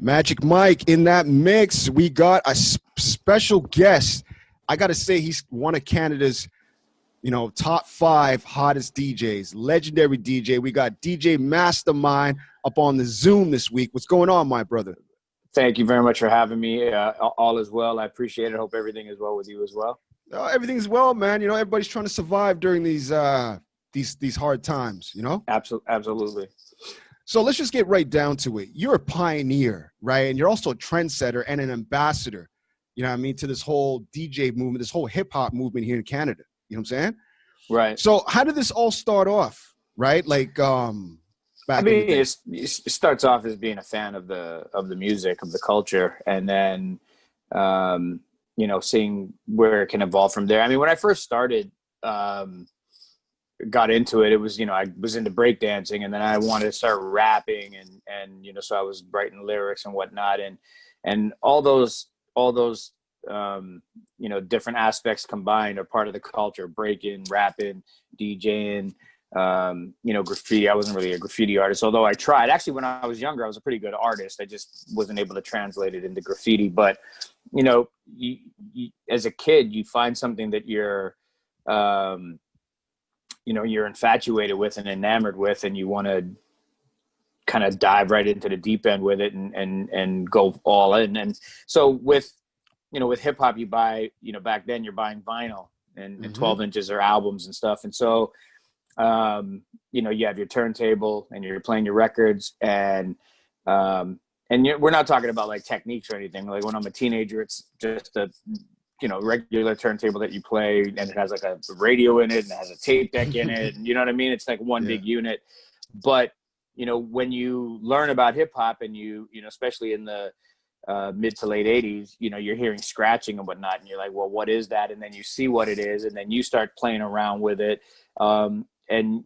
Magic Mike in that mix. We got a special guest. I got to say, he's one of Canada's, top 5 hottest DJs, legendary DJ. We got DJ Mastermind up on the Zoom this week. What's going on, my brother? Thank you very much for having me. All is well. I appreciate it. Hope everything is well with you as well. Everything's well, man. Everybody's trying to survive during these hard times, Absolutely. So let's just get right down to it. You're a pioneer, right? And you're also a trendsetter and an ambassador, to this whole DJ movement, this whole hip hop movement here in Canada. You know what I'm saying? Right. So how did this all start off, right? Like, it starts off as being a fan of the music, of the culture, and then, seeing where it can evolve from there. I mean, when I first started, got into it, it was, I was into breakdancing, and then I wanted to start rapping and so I was writing lyrics and whatnot. And all those, different aspects combined are part of the culture: breaking, rapping, DJing, graffiti. I wasn't really a graffiti artist, although I tried. Actually, when I was younger, I was a pretty good artist. I just wasn't able to translate it into graffiti. But, you, as a kid, you find something that you're infatuated with and enamored with, and you want to kind of dive right into the deep end with it and go all in. And so with hip hop, you buy, back then you're buying vinyl and 12 inches or albums and stuff. And so, you have your turntable and you're playing your records and we're not talking about like techniques or anything. Like when I'm a teenager, it's just a, regular turntable that you play, and it has like a radio in it and it has a tape deck in it. And you know what I mean? It's like one big unit. But, when you learn about hip hop and you especially in the mid to late 80s, you're hearing scratching and whatnot. And you're like, well, what is that? And then you see what it is. And then you start playing around with it. And,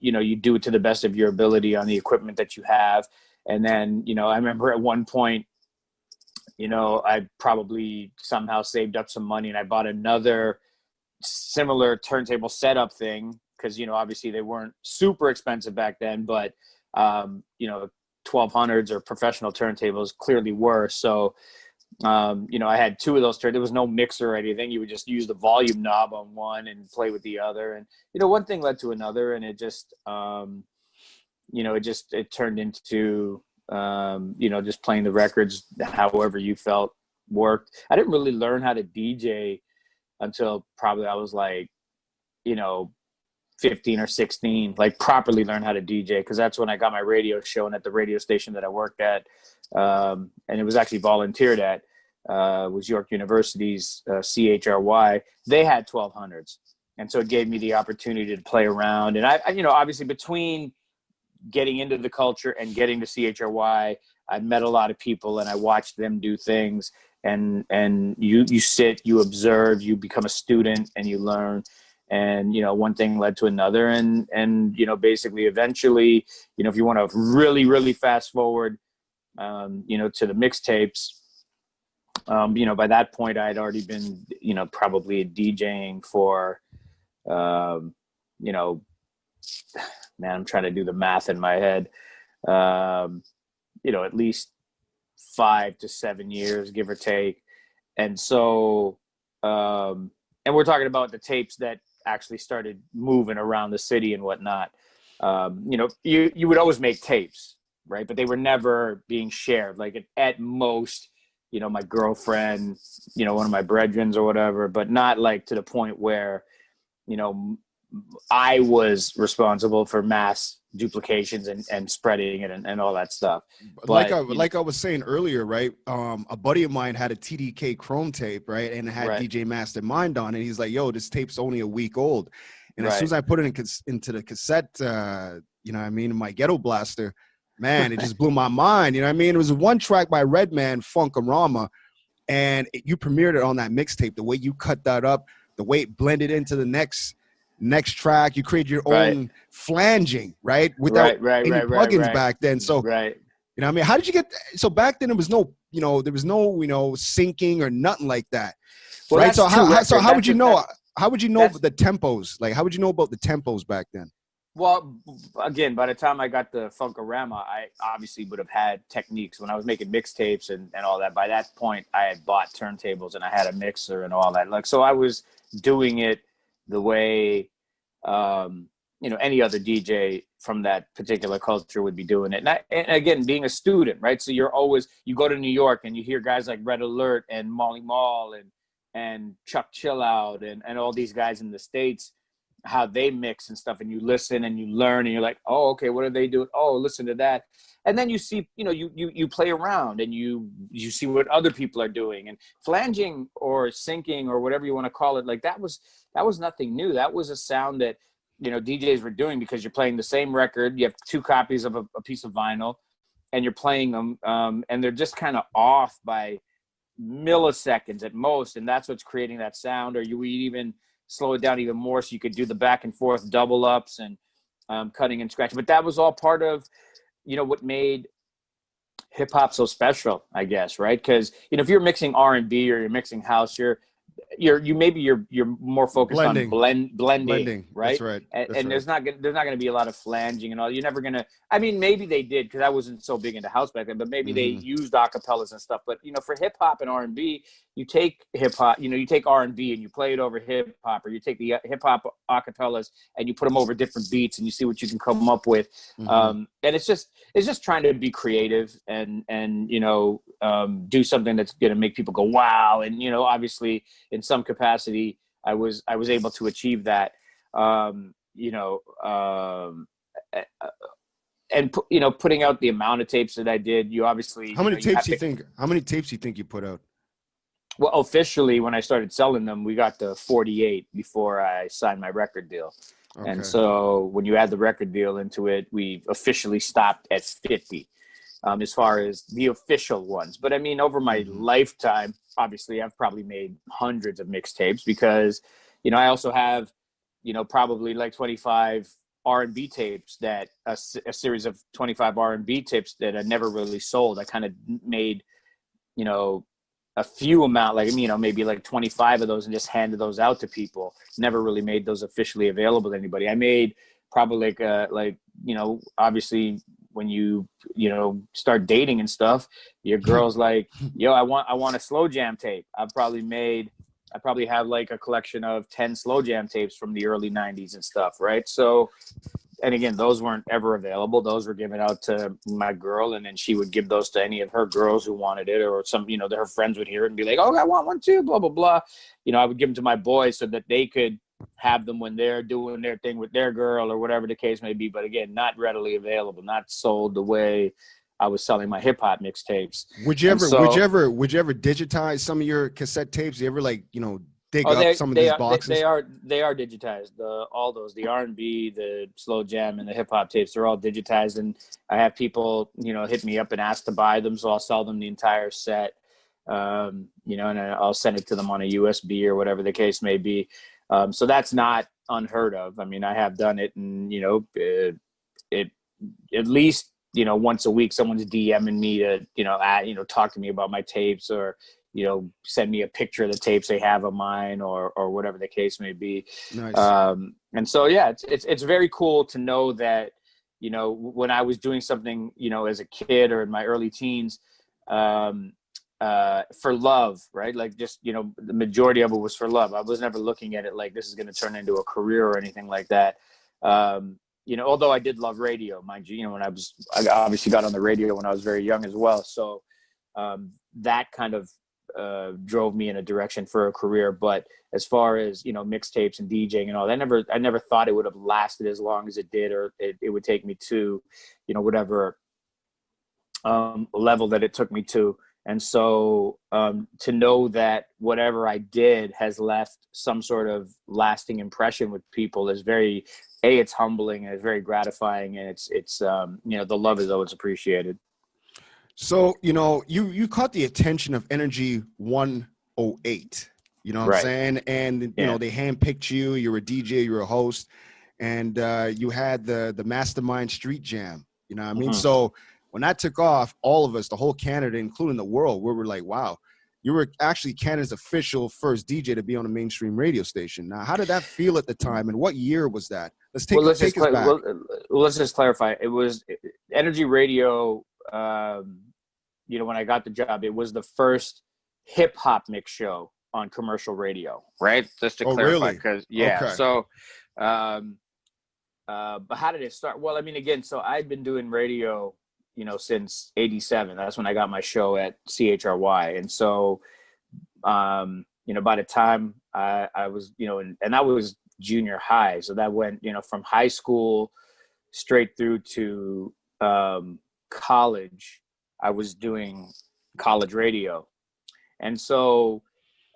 you do it to the best of your ability on the equipment that you have. And then, I remember at one point, I probably somehow saved up some money and I bought another similar turntable setup thing. Cause, obviously they weren't super expensive back then, but, 1200s or professional turntables clearly were. So, I had 2 of those there was no mixer or anything. You would just use the volume knob on one and play with the other. And, one thing led to another, and it just, it turned into, just playing the records however you felt worked. I didn't really learn how to DJ until probably I was like, 15 or 16, like properly learn how to DJ, because that's when I got my radio show, and at the radio station that I worked at, and it was actually volunteered at, was York University's CHRY. They had 1200s, and so it gave me the opportunity to play around. And I obviously between getting into the culture and getting to CHRY, I met a lot of people and I watched them do things. And you sit, you observe, you become a student, and you learn. And, one thing led to another. And basically eventually, if you want to really, really fast forward, to the mixtapes, by that point I'd already been, probably DJing for, man, I'm trying to do the math in my head, at least 5 to 7 years, give or take. And so, and we're talking about the tapes that actually started moving around the city and whatnot. You would always make tapes, right? But they were never being shared. Like at most, my girlfriend, one of my brethrens or whatever, but not like to the point where, I was responsible for mass duplications and spreading it and all that stuff. But, like I was saying earlier, right? A buddy of mine had a TDK Chrome tape, right? And it had DJ Mastermind on it. He's like, yo, this tape's only a week old. And as soon as I put it into the cassette, in my ghetto blaster, man, it just blew my mind. It was one track by Redman, Funkorama, and you premiered it on that mixtape. The way you cut that up, the way it blended into the next track, you create your own flanging, right? Without any plugins back then. So, how did you get? So back then, there was no syncing or nothing like that, right? So how would you know? How would you know the tempos? Like, how would you know about the tempos back then? Well, again, by the time I got the Funkorama, I obviously would have had techniques when I was making mixtapes and all that. By that point, I had bought turntables and I had a mixer and all that. Like, so I was doing it the way, any other DJ from that particular culture would be doing it. And again, being a student, right? So you go to New York and you hear guys like Red Alert and Molly Mall and Chuck Chill Out and all these guys in the States, how they mix and stuff, and you listen and you learn and you're like, oh, okay, what are they doing? Oh, listen to that. And then you see, you play around and you see what other people are doing, and flanging or syncing or whatever you want to call it. Like that was nothing new. That was a sound that, DJs were doing because you're playing the same record. You have 2 copies of a piece of vinyl and you're playing them. And they're just kind of off by milliseconds at most. And that's what's creating that sound. Or you would even slow it down even more so you could do the back and forth double ups and cutting and scratching. But that was all part of, what made hip hop so special, I guess, right? Because, if you're mixing R&B or you're mixing house, you're more focused on blending, right? That's right. And there's not going to be a lot of flanging and all. You're never going to. I mean, maybe they did because I wasn't so big into house back then. But maybe they used acapellas and stuff. But for hip hop and R&B, you take hip hop, you take R&B and you play it over hip hop, or you take the hip hop acapellas and you put them over different beats and you see what you can come up with. And it's just trying to be creative and do something that's going to make people go wow. And obviously in some capacity I was able to achieve that. And putting out the amount of tapes that I did, you obviously how many tapes do you think you put out? Well, officially, when I started selling them, we got to 48 before I signed my record deal. Okay. And so when you add the record deal into it, we officially stopped at 50 as far as the official ones. But I mean, over my lifetime, obviously, I've probably made hundreds of mixtapes because, I also have, probably like 25 R&B tapes that a series of 25 R&B tapes that I never really sold. I kind of made, a few amount, like, maybe like 25 of those and just handed those out to people. Never really made those officially available to anybody. I made probably obviously when you start dating and stuff, your girl's like, yo, I want a slow jam tape. I probably have like a collection of 10 slow jam tapes from the early 90s and stuff. Right. So, and again, those weren't ever available. Those were given out to my girl, and then she would give those to any of her girls who wanted it, or some, her friends would hear it and be like, oh, I want one too, blah, blah, blah. I would give them to my boys so that they could have them when they're doing their thing with their girl or whatever the case may be. But again, not readily available, not sold the way I was selling my hip hop mixtapes. Would you ever digitize some of your cassette tapes? You ever dig up some of these boxes? They are digitized. All those, the R&B, the slow jam, and the hip hop tapes, they're all digitized. And I have people, hit me up and ask to buy them, so I'll sell them the entire set. And I'll send it to them on a USB or whatever the case may be. So that's not unheard of. I mean, I have done it, and it at least once a week, someone's DMing me to talk to me about my tapes, or send me a picture of the tapes they have of mine, or whatever the case may be. Nice. And so, yeah, it's very cool to know that, when I was doing something, as a kid or in my early teens, for love, right? Like just, the majority of it was for love. I was never looking at it like this is going to turn into a career or anything like that. Although I did love radio, mind you, I obviously got on the radio when I was very young as well. So that kind of drove me in a direction for a career. But as far as mixtapes and DJing and all, I never thought it would have lasted as long as it did, or it would take me to whatever level that it took me to. And so to know that whatever I did has left some sort of lasting impression with people is very, it's humbling, and it's very gratifying, and it's the love is always appreciated. So, you caught the attention of Energy 108, what I'm saying? And, they handpicked you, you're a DJ, you're a host, and you had the Mastermind Street Jam, you know what I mean? So when that took off, all of us, the whole Canada, including the world, we were like, wow, you were actually Canada's official first DJ to be on a mainstream radio station. Now, how did that feel at the time, and what year was that? Let's take us back. Let's just clarify. It was Energy Radio. You know, when I got the job, it was the first hip hop mix show on commercial radio, right? Just to clarify, because So, but how did it start? Well, I mean, again, so I'd been doing radio, you know, since '87. That's when I got my show at CHRY, and so, you know, by the time I was, you know, and I was junior high, so that went, you know, from high school straight through to college. I was doing college radio, and so.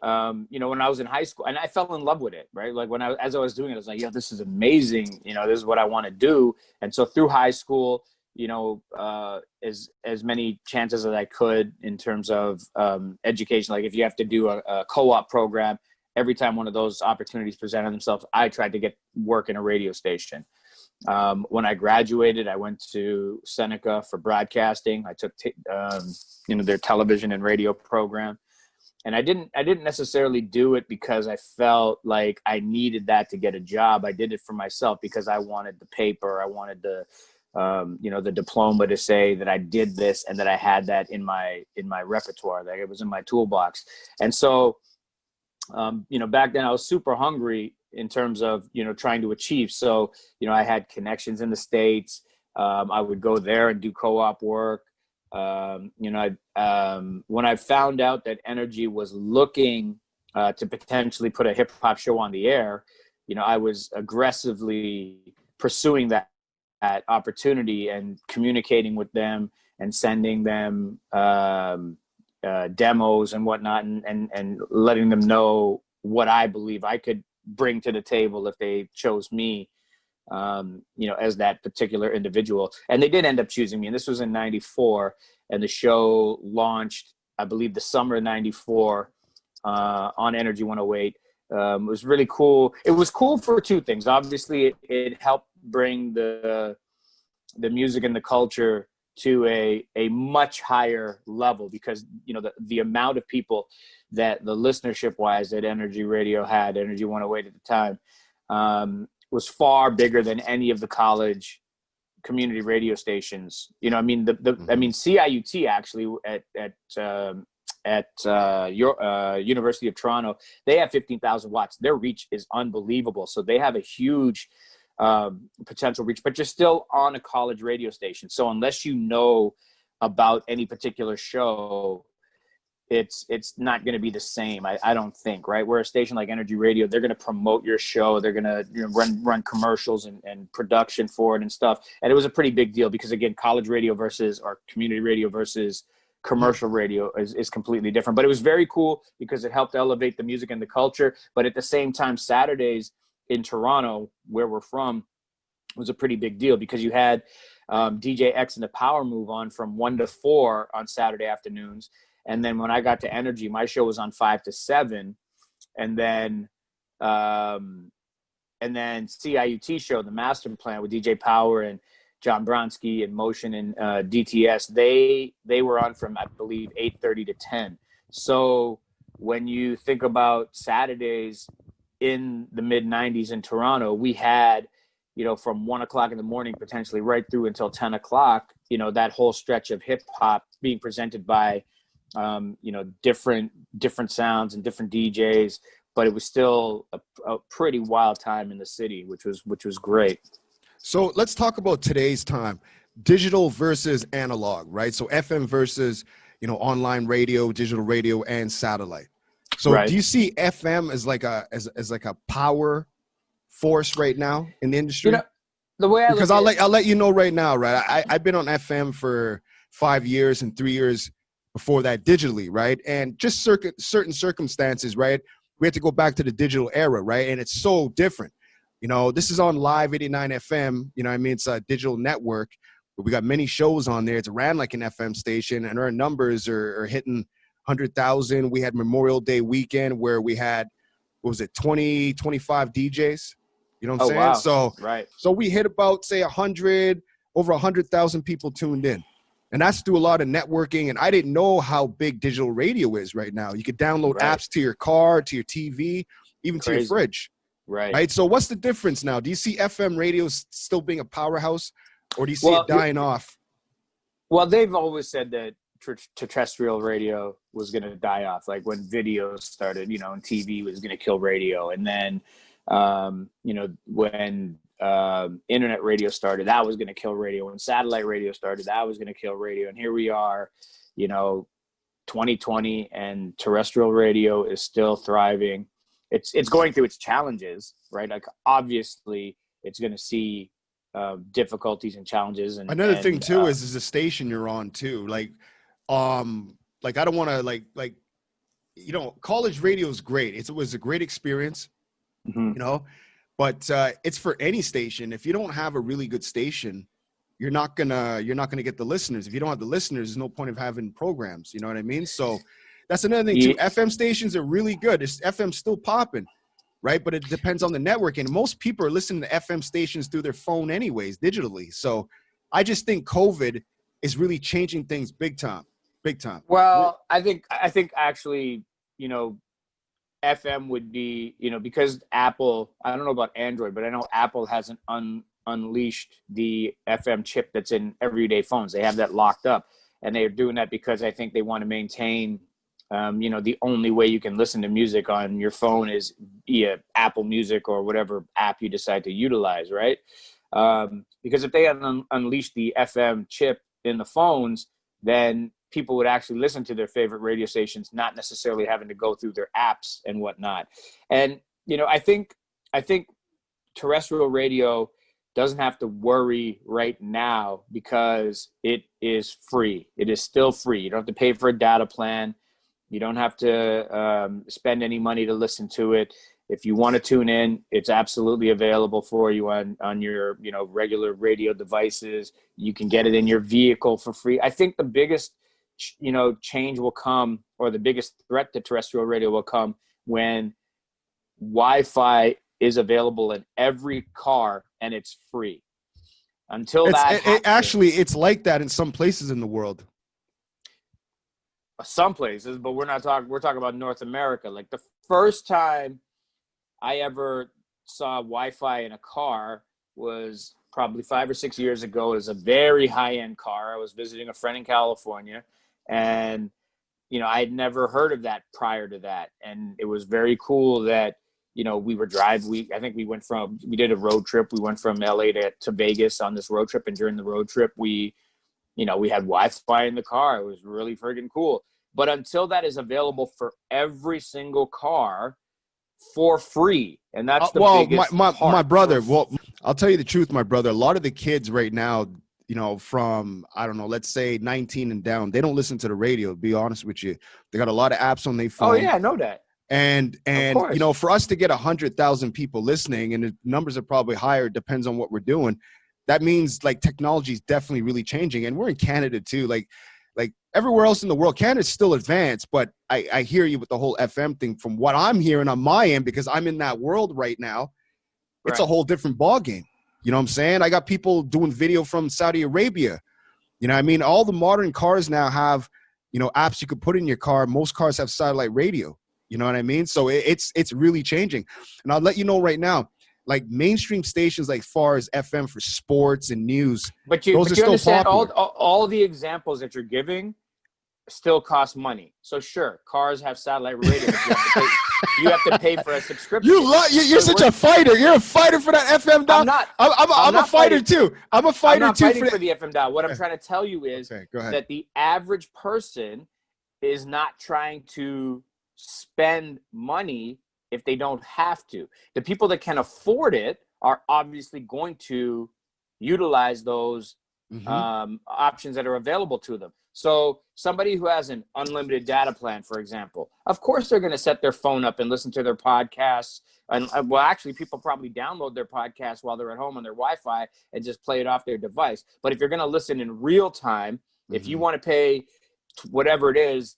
You know, when I was in high school, and I fell in love with it, right? Like as I was doing it, I was like, yeah, this is amazing. You know, this is what I want to do. And so through high school, you know, as many chances as I could in terms of education, like if you have to do a co-op program, every time one of those opportunities presented themselves, I tried to get work in a radio station. When I graduated, I went to Seneca for broadcasting. I took, you know, their television and radio program. And I didn't necessarily do it because I felt like I needed that to get a job. I did it for myself because I wanted the paper. I wanted the, you know, the diploma to say that I did this and that I had that in my repertoire, that it was in my toolbox. And so, you know, back then I was super hungry in terms of, you know, trying to achieve. So, you know, I had connections in the States. I would go there and do co-op work. You know, when I found out that Energy was looking to potentially put a hip hop show on the air, you know, I was aggressively pursuing that opportunity and communicating with them and sending them demos and whatnot, and letting them know what I believe I could bring to the table if they chose me. You know, as that particular individual. And they did end up choosing me. And this was in '94. And the show launched, I believe, the summer of '94 on Energy 108. It was really cool. It was cool for two things. Obviously, it helped bring the music and the culture to a much higher level, because, you know, the amount of people that the listenership wise that Energy Radio had, Energy 108 at the time, was far bigger than any of the college community radio stations. You know, I mean, I mean, CIUT actually at University of Toronto, they have 15,000 watts. Their reach is unbelievable. So they have a huge potential reach, but you're still on a college radio station. So unless you know about any particular show, it's not going to be the same, I don't think, right? Where a station like Energy Radio, they're going to promote your show. They're going to, you know, run commercials and production for it and stuff. And it was a pretty big deal because, again, college radio or community radio versus commercial radio is completely different. But it was very cool because it helped elevate the music and the culture. But at the same time, Saturdays in Toronto, where we're from, was a pretty big deal because you had DJ X and the Power Move on from 1 to 4 on Saturday afternoons. And then when I got to Energy, my show was on 5 to 7. And then CIUT show, the Master Plan with DJ Power and John Bronsky and Motion and DTS, they were on from, I believe, 8:30 to 10. So when you think about Saturdays in the mid 90s in Toronto, we had, you know, from 1 o'clock in the morning, potentially right through until 10 o'clock, you know, that whole stretch of hip hop being presented by, you know, different sounds and different DJs, but it was still a pretty wild time in the city, which was great. So let's talk about today's time, digital versus analog, right? So FM versus, you know, online radio, digital radio, and satellite. So right. Do you see FM as like a power force right now in the industry? You know, the way because I'll let you know right now, right? I've been on FM for 5 years and 3 years before that digitally, right? And just certain circumstances, right? We had to go back to the digital era, right? And it's so different. You know, this is on Live 89 FM. You know what I mean? It's a digital network, but we got many shows on there. It's ran like an FM station, and our numbers are hitting 100,000. We had Memorial Day weekend where we had, what was it, 20, 25 DJs? You know what I'm saying? Wow. So, right. So we hit about, say, over 100,000 people tuned in. And that's through a lot of networking. And I didn't know how big digital radio is right now. You could download apps to your car, to your TV, even to your fridge. Right. So what's the difference now? Do you see FM radio still being a powerhouse, or do you see it dying off? Well, they've always said that terrestrial radio was going to die off. Like when video started, and TV was going to kill radio. And then, when internet radio started, that was going to kill radio. When satellite radio started, that was going to kill radio. And here we are, 2020, and terrestrial radio is still thriving. It's going through its challenges, right? Like obviously it's going to see difficulties and challenges. And another thing too is the station you're on too. Like I don't want to college radio is great. It was a great experience, but it's for any station. If you don't have a really good station, you're not gonna get the listeners. If you don't have the listeners, there's no point of having programs. You know what I mean? So that's another thing too. FM stations are really good. FM's still popping, right? But it depends on the network. And most people are listening to FM stations through their phone anyways, digitally. So I just think COVID is really changing things big time. Well, I think actually, FM would be, because Apple, I don't know about Android, but I know Apple hasn't unleashed the FM chip that's in everyday phones. They have that locked up, and they're doing that because I think they want to maintain the only way you can listen to music on your phone is via Apple Music or whatever app you decide to utilize, right? Because if they had unleashed the FM chip in the phones, then people would actually listen to their favorite radio stations, not necessarily having to go through their apps and whatnot. And, I think terrestrial radio doesn't have to worry right now because it is free. It is still free. You don't have to pay for a data plan. You don't have to spend any money to listen to it. If you want to tune in, it's absolutely available for you on your regular radio devices. You can get it in your vehicle for free. I think the biggest change will come, or the biggest threat to terrestrial radio will come when Wi-Fi is available in every car and it's free. Until it's like that in some places in the world. Some places, but we're talking about North America. Like the first time I ever saw Wi-Fi in a car was probably 5 or 6 years ago. It was a very high-end car. I was visiting a friend in California, and I had never heard of that prior to that. And it was very cool that we were driving. I think we did a road trip. We went from LA to Vegas on this road trip, and during the road trip, we had Wi-Fi in the car. It was really friggin' cool. But until that is available for every single car for free, and that's the biggest my brother. Well, I'll tell you the truth, my brother. A lot of the kids right now, from I don't know, let's say 19 and down, they don't listen to the radio. To be honest with you, they got a lot of apps on their phone. Oh yeah, I know that. And for us to get 100,000 people listening, and the numbers are probably higher, depends on what we're doing. That means like technology is definitely really changing, and we're in Canada too. Like everywhere else in the world, Canada's still advanced, but I hear you with the whole FM thing. From what I'm hearing on my end, because I'm in that world right now, it's a whole different ball game. You know what I'm saying? I got people doing video from Saudi Arabia. All the modern cars now have, apps you could put in your car. Most cars have satellite radio. You know what I mean? So it's really changing. And I'll let you know right now, like mainstream stations, like far as FM for sports and news, those are still understand popular. all the examples that you're giving still cost money. So sure, cars have satellite radio, but you have to pay for a subscription. You're such a fighter. You're a fighter for that FM dial. I'm a fighter too. I'm a fighter I'm not too fighting for the FM dial. What I'm trying to tell you is that the average person is not trying to spend money if they don't have to. The people that can afford it are obviously going to utilize those options that are available to them. So somebody who has an unlimited data plan, for example, of course they're going to set their phone up and listen to their podcasts. And well, actually, people probably download their podcasts while they're at home on their Wi-Fi and just play it off their device. But if you're going to listen in real time, if you want to pay whatever it is,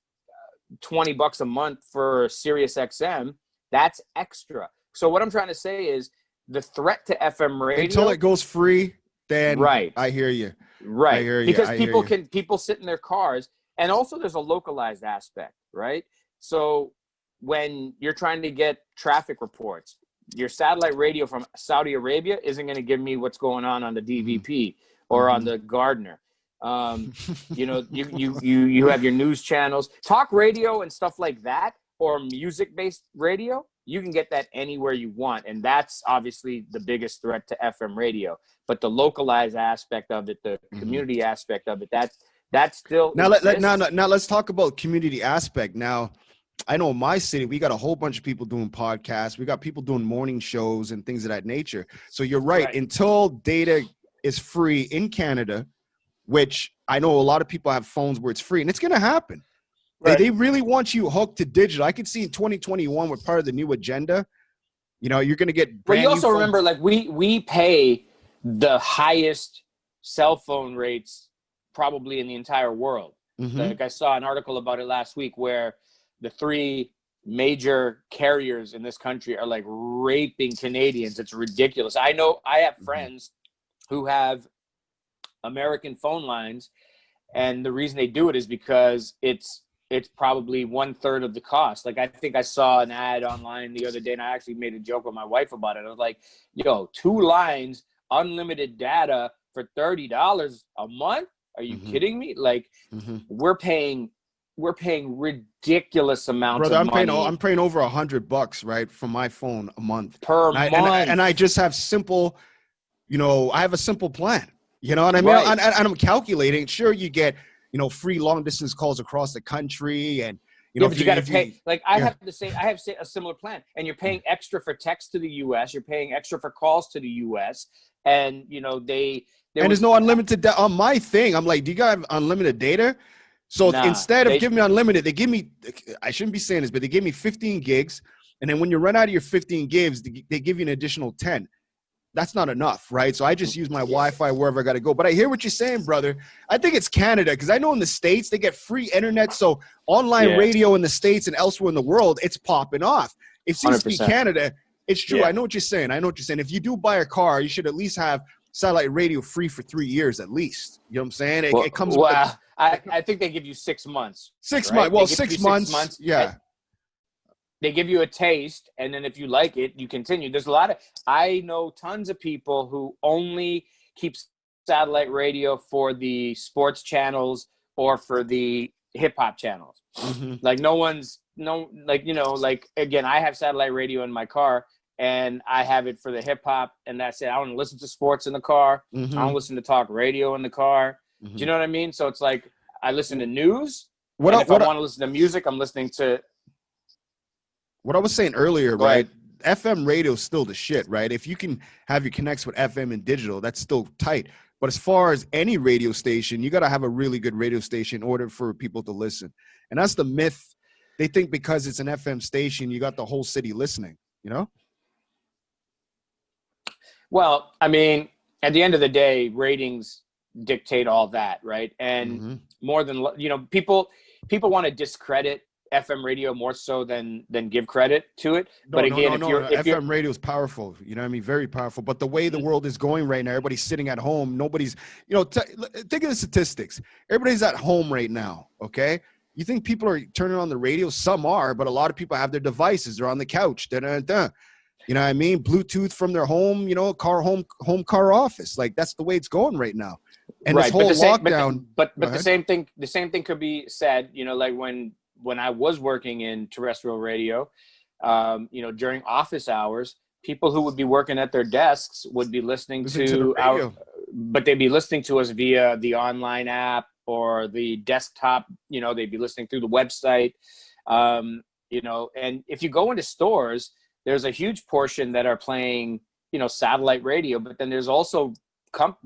$20 a month for Sirius XM, that's extra. So what I'm trying to say is the threat to FM radio, until it goes free, then right. I hear you. Right. I hear you. Because I hear you. people sit in their cars, and also there's a localized aspect, right? So when you're trying to get traffic reports, your satellite radio from Saudi Arabia isn't going to give me what's going on the DVP or on the Gardner. You know, you have your news channels, talk radio and stuff like that, or music-based radio. You can get that anywhere you want, and that's obviously the biggest threat to FM radio. But the localized aspect of it, the community aspect of it, that still now exists. now let's talk about community aspect. Now, I know in my city, we got a whole bunch of people doing podcasts. We got people doing morning shows and things of that nature. So you're right. Until data is free in Canada, which I know a lot of people have phones where it's free, and it's going to happen. Right. They really want you hooked to digital. I could see in 2021 with part of the new agenda, you know, you're going to get brand new. Well, you also remember, like, we pay the highest cell phone rates probably in the entire world. Like, I saw an article about it last week where the 3 major carriers in this country are like raping Canadians. It's ridiculous. I know I have friends who have American phone lines, and the reason they do it is because it's probably 1/3 of the cost. Like, I think I saw an ad online the other day, and I actually made a joke with my wife about it. I was like, yo, 2 lines, unlimited data for $30 a month? Are you kidding me? Like, we're paying ridiculous amounts of money. I'm paying over $100, right, for my phone a month per month. And I just have simple, you know, I have a simple plan. You know what I mean? Right. And I'm calculating. Sure, you get, you know, free long distance calls across the country, and you know, but you got to pay. Like, I have a similar plan, and you're paying extra for text to the U.S. You're paying extra for calls to the U.S. And you know there's no unlimited on my thing. I'm like, do you guys have unlimited data? So instead of giving me unlimited, they give me, I shouldn't be saying this, but they give me 15 gigs. And then when you run out of your 15 gigs, they give you an additional 10. That's not enough, right? So I just use my Wi-Fi wherever I got to go. But I hear what you're saying, brother. I think it's Canada, because I know in the States, they get free internet. So online radio in the States and elsewhere in the world, it's popping off. It seems to be Canada. It's true. Yeah. I know what you're saying. If you do buy a car, you should at least have satellite radio free for 3 years at least. You know what I'm saying? It comes with I think they give you 6 months. 6 months. Well, 6 months. Yeah. They give you a taste, and then if you like it, you continue. There's I know tons of people who only keep satellite radio for the sports channels or for the hip hop channels. Like, again, I have satellite radio in my car, and I have it for the hip hop, and that's it. I don't listen to sports in the car. I don't listen to talk radio in the car. Do you know what I mean? So it's like, I listen to news. If I want to listen to music, I'm listening to. What I was saying earlier, right? FM radio is still the shit, right? If you can have your connects with FM and digital, that's still tight. But as far as any radio station, you got to have a really good radio station in order for people to listen. And that's the myth. They think because it's an FM station, you got the whole city listening, you know? Well, I mean, at the end of the day, ratings dictate all that, right? And more than, you know, people want to discredit FM radio more so than give credit to it. But again, if FM radio is powerful, you know what I mean? Very powerful. But the way the world is going right now, everybody's sitting at home. Nobody's, you know, think of the statistics. Everybody's at home right now, okay? You think people are turning on the radio? Some are, but a lot of people have their devices. They're on the couch. You know what I mean? Bluetooth from their home, you know, home car office. Like, that's the way it's going right now. And this whole lockdown. But the same thing could be said, you know, like when I was working in terrestrial radio, you know, during office hours, people who would be working at their desks would be listening to but they'd be listening to us via the online app or the desktop. You know, they'd be listening through the website. You know, and if you go into stores, there's a huge portion that are playing, you know, satellite radio, but then there's also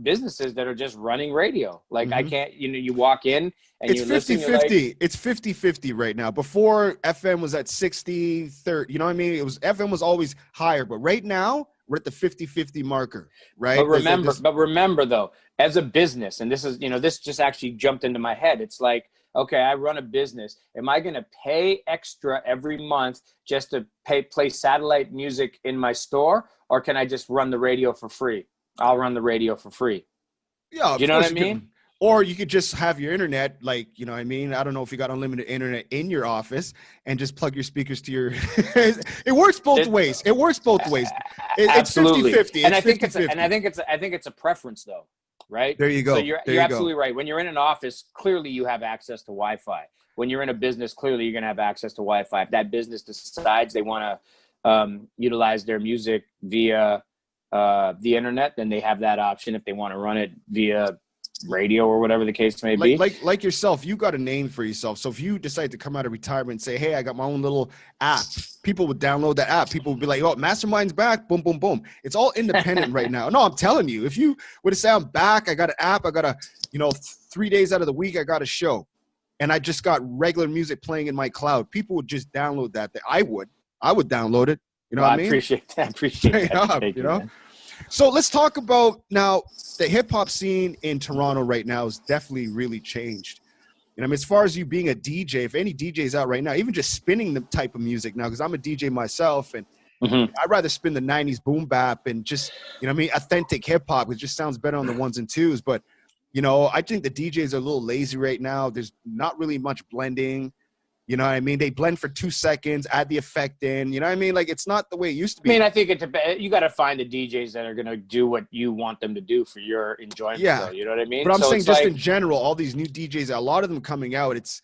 businesses that are just running radio. Like, I can't, you know, you walk in and it's 50-50. It's 50-50 right now. Before, FM was at 60-30. You know what I mean? FM was always higher, but right now we're at the 50-50 marker, right? But remember though, as a business, and this is, you know, this just actually jumped into my head. It's like, okay, I run a business. Am I going to pay extra every month just to play satellite music in my store? Or can I just run the radio for free? I'll run the radio for free. Yeah, Do you of know what course I you mean? can. Or you could just have your internet, like, you know what I mean? I don't know if you got unlimited internet in your office and just plug your speakers to your it works both ways. It works both ways. It's Absolutely. 50-50. And It's I think 50-50. I think it's a preference though, right? There you So go. There you're you go. absolutely right. When you're in an office, clearly you have access to Wi-Fi. When you're in a business, clearly you're going to have access to Wi-Fi. If that business decides they want to utilize their music via the internet, then they have that option. If they want to run it via radio or whatever the case may be. Like yourself, you got a name for yourself. So if you decide to come out of retirement and say, hey, I got my own little app, people would download that app. People would be like, oh, Mastermind's back. Boom, boom, boom. It's all independent right now. No, I'm telling you, if you were to say I'm back, I got an app, I got a, 3 days out of the week, I got a show, and I just got regular music playing in my cloud, people would just download that. I would download it. You know what I mean? Appreciate that. Appreciate that. Thank you, man. So let's talk about now the hip hop scene in Toronto right now has definitely really changed. And I mean, as far as you being a DJ, if any DJ's out right now, even just spinning the type of music now, because I'm a DJ myself, and I'd rather spin the 90s boom bap and just, authentic hip hop. It just sounds better on the ones and twos. But, I think the DJs are a little lazy right now. There's not really much blending. You know what I mean? They blend for 2 seconds, add the effect in. You know what I mean? Like, it's not the way it used to be. I mean, I think you got to find the DJs that are going to do what you want them to do for your enjoyment. Yeah. Though, you know what I mean? But I'm saying just in general, all these new DJs, a lot of them coming out, it's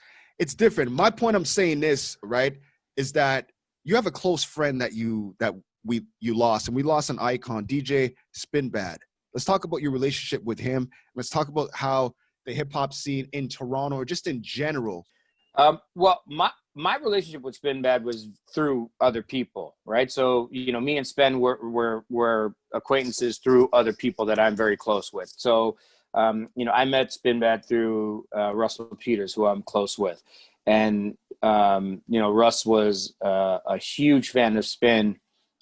different. My point I'm saying this, right, is that you have a close friend that you lost, and we lost an icon, DJ Spinbad. Let's talk about your relationship with him. Let's talk about how the hip hop scene in Toronto, or just in general. Well, my relationship with Spinbad was through other people, right? So, me and Spin were acquaintances through other people that I'm very close with. So, I met Spinbad through Russell Peters, who I'm close with. And, Russ was a huge fan of Spin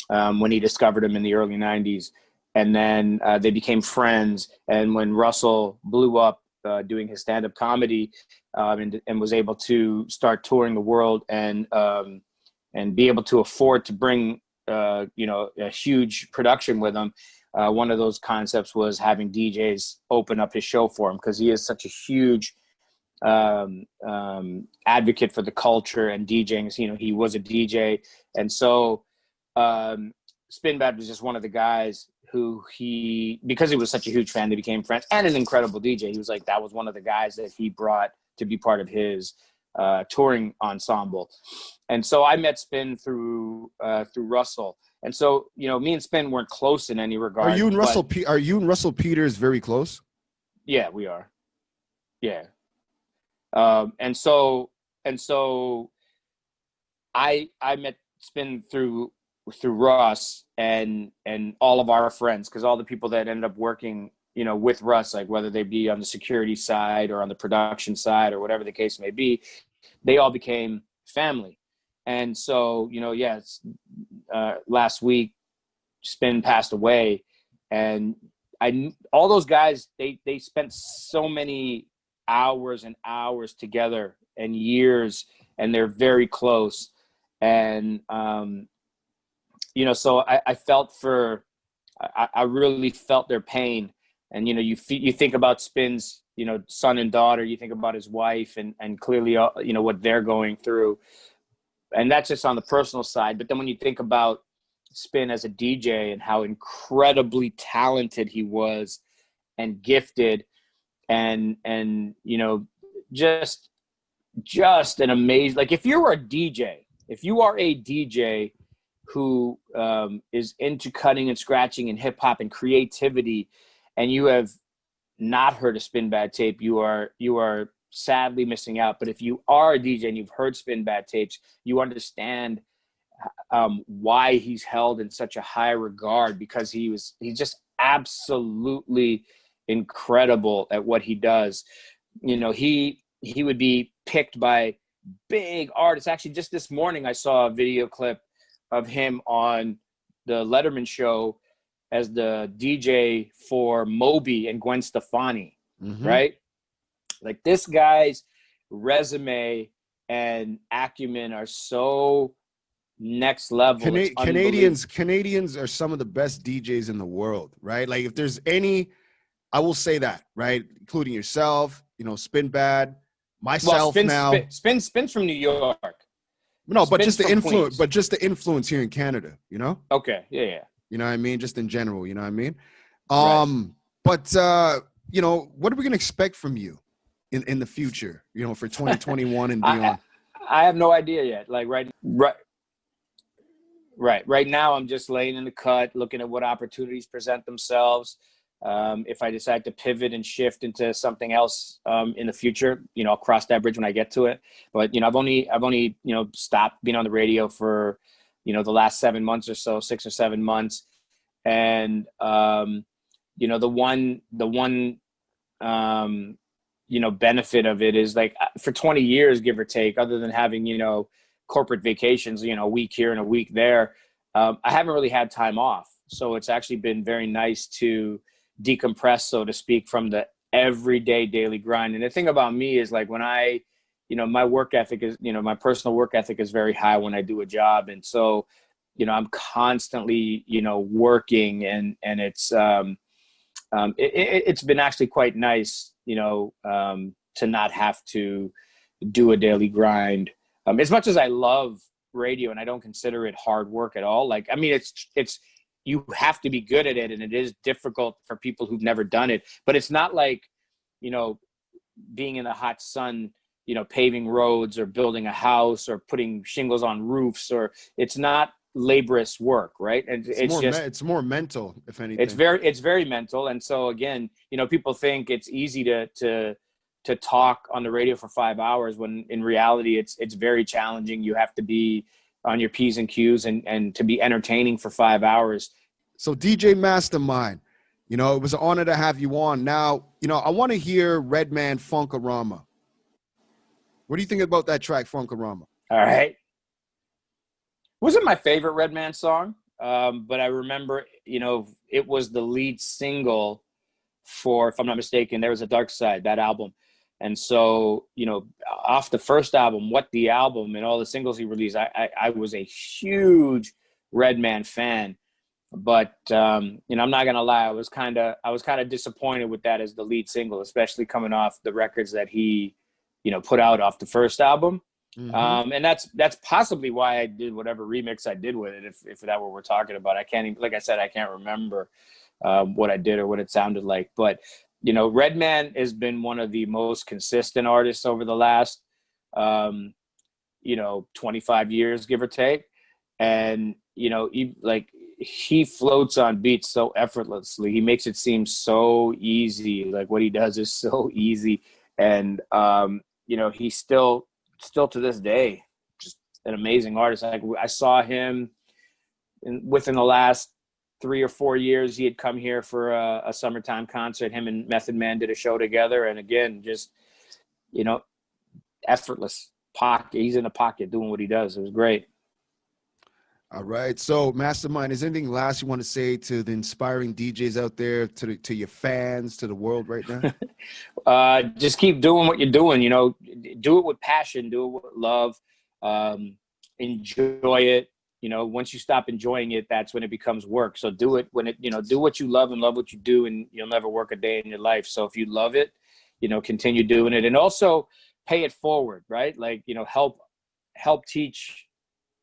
when he discovered him in the early 90s. And then they became friends. And when Russell blew up doing his stand-up comedy, and was able to start touring the world and be able to afford to bring a huge production with him. One of those concepts was having DJs open up his show for him, because he is such a huge advocate for the culture and DJing. He was a DJ, and so Spinbad was just one of the guys who because he was such a huge fan, they became friends, and an incredible DJ. He was like, that was one of the guys that he brought to be part of his touring ensemble. And so I met Spin through Russell. And so, me and Spin weren't close in any regard. Are you and Russell Peters very close? Yeah, we are. Yeah. And so I met Spin through Russ and all of our friends, because all the people that ended up working with Russ, like whether they be on the security side or on the production side or whatever the case may be, they all became family. And so, last week Spin passed away, and all those guys, they spent so many hours and hours together and years, and they're very close. And, so I felt I really felt their pain. And, you think about Spin's, son and daughter, you think about his wife and clearly, what they're going through. And that's just on the personal side. But then when you think about Spin as a DJ and how incredibly talented he was and gifted and just an amazing, like if you are a DJ who is into cutting and scratching and hip hop and creativity, and you have not heard a Spinbad tape, you are sadly missing out. But if you are a DJ and you've heard Spinbad tapes, you understand why he's held in such a high regard, because he's just absolutely incredible at what he does. He would be picked by big artists. Actually, just this morning I saw a video clip of him on the Letterman show as the DJ for Moby and Gwen Stefani, right? Like, this guy's resume and acumen are so next level. Canadians are some of the best DJs in the world, right? Like, if there's any I will say that, right? Including yourself, you know, Spin Bad, myself now. Spin's from New York. No, but Spin's just the from influence, Queens. but just the influence here in Canada, you know? Okay. Yeah. You know what I mean? Just in general, you know what I mean? Right. But you know, what are we gonna expect from you in the future, you know, for 2021 and beyond? I have no idea yet. Like right now, I'm just laying in the cut, looking at what opportunities present themselves. If I decide to pivot and shift into something else in the future, you know, I'll cross that bridge when I get to it. But you know, I've only you know, stopped being on the radio for, you know, the last 7 months or so, 6 or 7 months, and you know, the one you know, benefit of it is like for 20 years, give or take, other than having, you know, corporate vacations, you know, a week here and a week there, I haven't really had time off. So it's actually been very nice to decompress, so to speak, from the everyday daily grind. And the thing about me is like when you know, my work ethic is, you know, my personal work ethic is very high when I do a job. And so, you know, I'm constantly, you know, working, and it's been actually quite nice, you know, to not have to do a daily grind. As much as I love radio and I don't consider it hard work at all. Like, I mean, it's, you have to be good at it, and it is difficult for people who've never done it, but it's not like, you know, being in the hot sun, you know, paving roads or building a house or putting shingles on roofs, or it's not laborious work, right? And it's more mental, if anything. It's very mental. And so again, you know, people think it's easy to talk on the radio for 5 hours, when in reality it's very challenging. You have to be on your P's and Q's and to be entertaining for 5 hours. So DJ Mastermind, you know, it was an honor to have you on. Now, you know, I want to hear Redman Funkarama. What do you think about that track, Funkarama? All right. Wasn't my favorite Redman song, but I remember, you know, it was the lead single for, if I'm not mistaken, There Was a Dark Side, that album. And so, you know, off the first album, What the Album, and all the singles he released, I was a huge Redman fan. But you know, I'm not gonna lie, I was kind of disappointed with that as the lead single, especially coming off the records that he, you know, put out off the first album. Mm-hmm. And that's possibly why I did whatever remix I did with it. If that what we're talking about, I can't even, like I said, I can't remember what I did or what it sounded like. But you know, Redman has been one of the most consistent artists over the last you know, 25 years, give or take. And you know, he floats on beats so effortlessly. He makes it seem so easy. Like what he does is so easy. And you know, he's still to this day just an amazing artist. Like I saw him within the last 3 or 4 years. He had come here for a summertime concert. Him and Method Man did a show together, and again, just, you know, effortless pocket. He's in the pocket doing what he does. It was great. All right. So Mastermind, is there anything last you want to say to the inspiring DJs out there, to your fans, to the world right now? Just keep doing what you're doing. You know, do it with passion, do it with love, enjoy it. You know, once you stop enjoying it, that's when it becomes work. So do it when it, you know, do what you love and love what you do, and you'll never work a day in your life. So if you love it, you know, continue doing it, and also pay it forward, right? Like, you know, help teach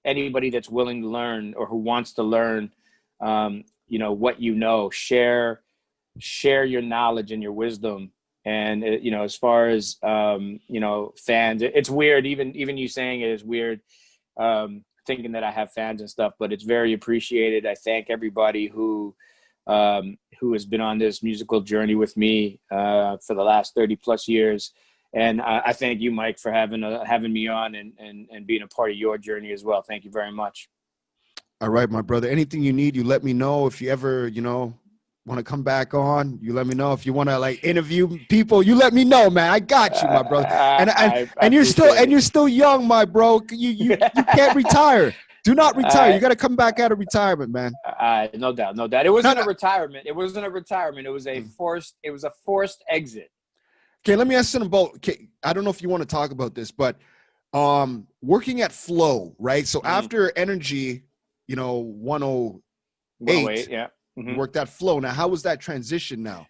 anybody that's willing to learn or who wants to learn, you know, what you know. Share your knowledge and your wisdom. And, you know, as far as, you know, fans, it's weird. Even you saying it is weird, thinking that I have fans and stuff, but it's very appreciated. I thank everybody who has been on this musical journey with me for the last 30 plus years. And I thank you, Mike, for having me on and being a part of your journey as well. Thank you very much. All right, my brother. Anything you need, you let me know. If you ever, you know, want to come back on, you let me know. If you want to like interview people, you let me know, man. I got you, my brother. And you're still young, my bro. You can't retire. Do not retire. You got to come back out of retirement, man. No doubt. It wasn't a retirement. It wasn't a retirement. It was a forced exit. Okay, let me ask something about. Okay, I don't know if you want to talk about this, but working at Flow, right? So after Energy, you know, 108, yeah, worked at Flow. Now, how was that transition now?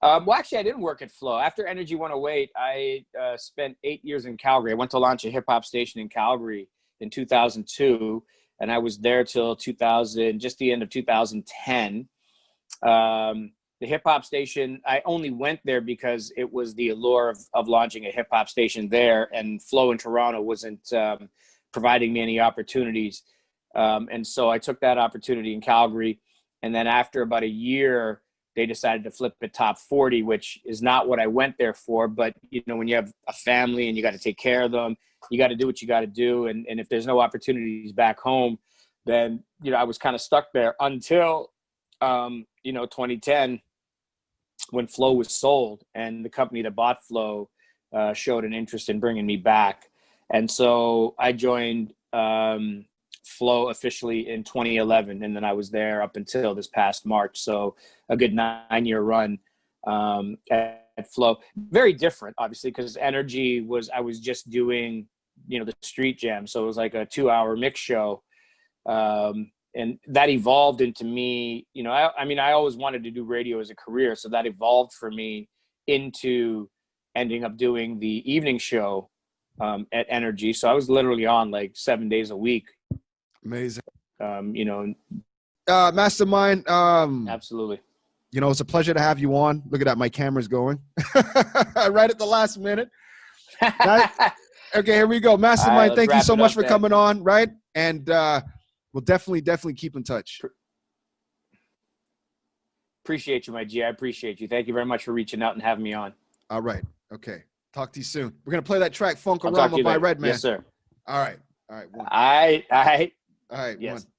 Well, actually, I didn't work at Flow. After Energy 108, I spent 8 years in Calgary. I went to launch a hip-hop station in Calgary in 2002, and I was there till 2000, just the end of 2010. The hip-hop station, I only went there because it was the allure of launching a hip-hop station there, and Flow in Toronto wasn't providing me any opportunities. And so I took that opportunity in Calgary, and then after about a year, they decided to flip it top 40, which is not what I went there for. But, you know, when you have a family and you got to take care of them, you got to do what you got to do. And if there's no opportunities back home, then, you know, I was kind of stuck there until, 2010, when Flow was sold and the company that bought Flow showed an interest in bringing me back. And so I joined Flow officially in 2011, and then I was there up until this past March. So a good 9-year run at Flow. Very different, obviously, because Energy I was just doing, you know, the street jam. So it was like a 2-hour mix show. And that evolved into me, you know, I always wanted to do radio as a career. So that evolved for me into ending up doing the evening show at Energy. So I was literally on like 7 days a week. Amazing. Mastermind. Absolutely. You know, it's a pleasure to have you on. Look at that. My camera's going right at the last minute. Okay, here we go. Mastermind, right, thank you so much for coming on. Right. And we'll definitely keep in touch. Appreciate you, my G. I appreciate you. Thank you very much for reaching out and having me on. All right. Okay. Talk to you soon. We're going to play that track Funkorama by Redman. Yes, sir. All right. All right. All right. All right. Yes. One.